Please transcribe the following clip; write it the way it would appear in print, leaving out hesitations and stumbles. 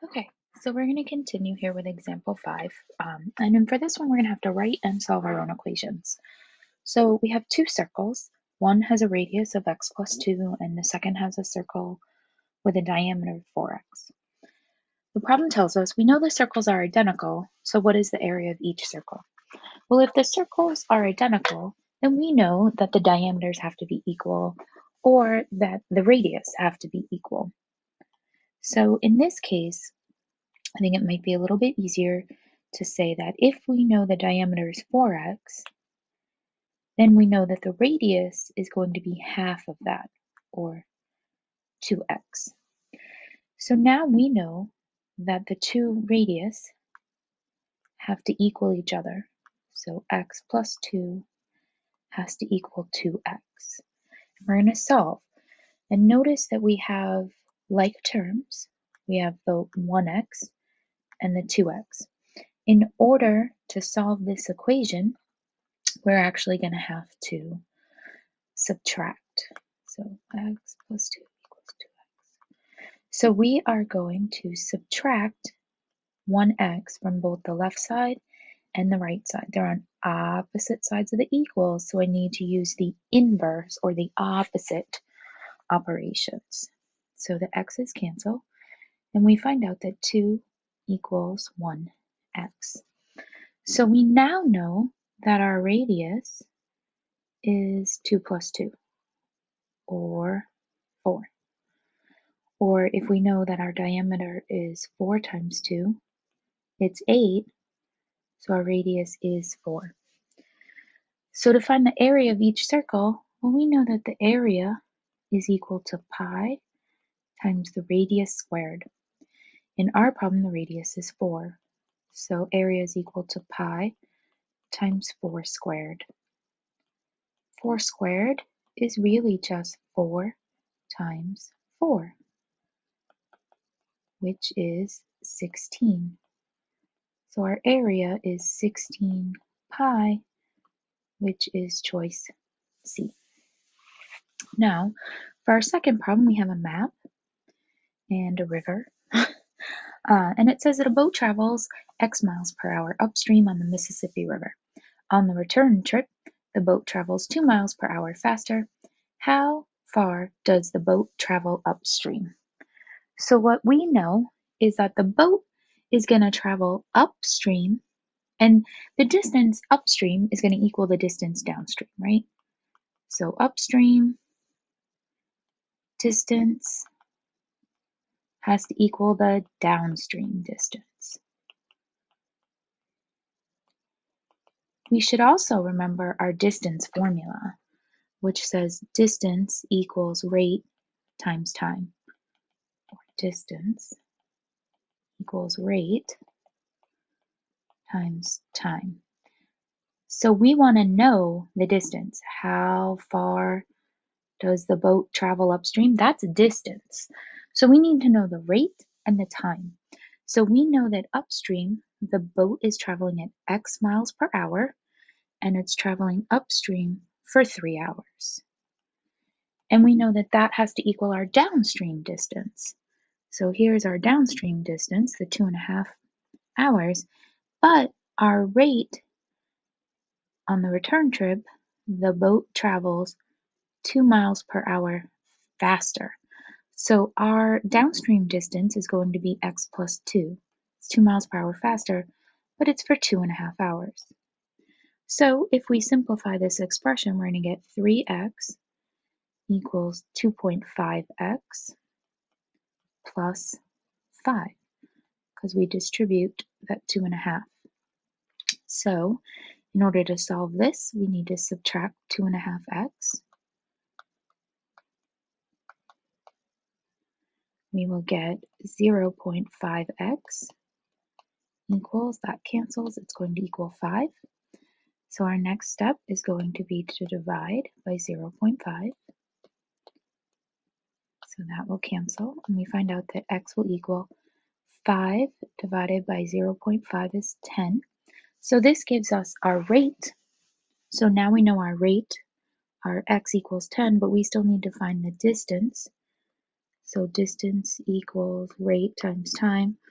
Okay, so we're going to continue here with example 5. And then for this one, we're going to have to write and solve our own equations. So we have two circles. One has a radius of x plus 2, and the second has a circle with a diameter of 4x. The problem tells us we know the circles are identical, so what is the area of each circle? Well, if the circles are identical, then we know that the diameters have to be equal or that the radius have to be equal. So in this case, I think it might be a little bit easier to say that if we know the diameter is 4x, then we know that the radius is going to be half of that, or 2x. So now we know that the two radius have to equal each other. So x plus 2 has to equal 2x. We're going to solve. And notice that we have like terms. We have the 1x and the 2x. In order to solve this equation, we're actually going to have to subtract. So x plus 2 equals 2x. So we are going to subtract 1x from both the left side and the right side. They're on opposite sides of the equals, so I need to use the inverse or the opposite operations. So the x's cancel, and we find out that 2 equals 1x. So we now know that our radius is 2 plus 2, or 4. Or if we know that our diameter is 4 times 2, it's 8, so our radius is 4. So to find the area of each circle, well, we know that the area is equal to pi times the radius squared. In our problem, the radius is 4, so area is equal to pi times 4 squared. 4 squared is really just 4 times 4, which is 16. So our area is 16 pi, which is choice C. Now, for our second problem, we have a map and a river. And it says that a boat travels X miles per hour upstream on the Mississippi River. On the return trip, the boat travels 2 miles per hour faster. How far does the boat travel upstream? So what we know is that the boat is going to travel upstream, and the distance upstream is going to equal the distance downstream, right? So upstream distance has to equal the downstream distance. We should also remember our distance formula, which says distance equals rate times time. Or distance equals rate times time. So we want to know the distance. How far does the boat travel upstream? That's distance. So we need to know the rate and the time. So we know that upstream, the boat is traveling at X miles per hour, and it's traveling upstream for 3 hours. And we know that that has to equal our downstream distance. So here's our downstream distance, the 2.5 hours, but our rate on the return trip, the boat travels 2 miles per hour faster. So our downstream distance is going to be x plus 2. It's 2 miles per hour faster, but it's for 2.5 hours. So if we simplify this expression, we're going to get 3x equals 2.5x plus 5, because we distribute that 2.5. So in order to solve this, we need to subtract 2.5x. We will get 0.5x equals, that cancels, it's going to equal 5. So our next step is going to be to divide by 0.5. So that will cancel, and we find out that x will equal 5 divided by 0.5 is 10. So this gives us our rate. So now we know our rate, our x equals 10, but we still need to find the distance. So distance equals rate times time.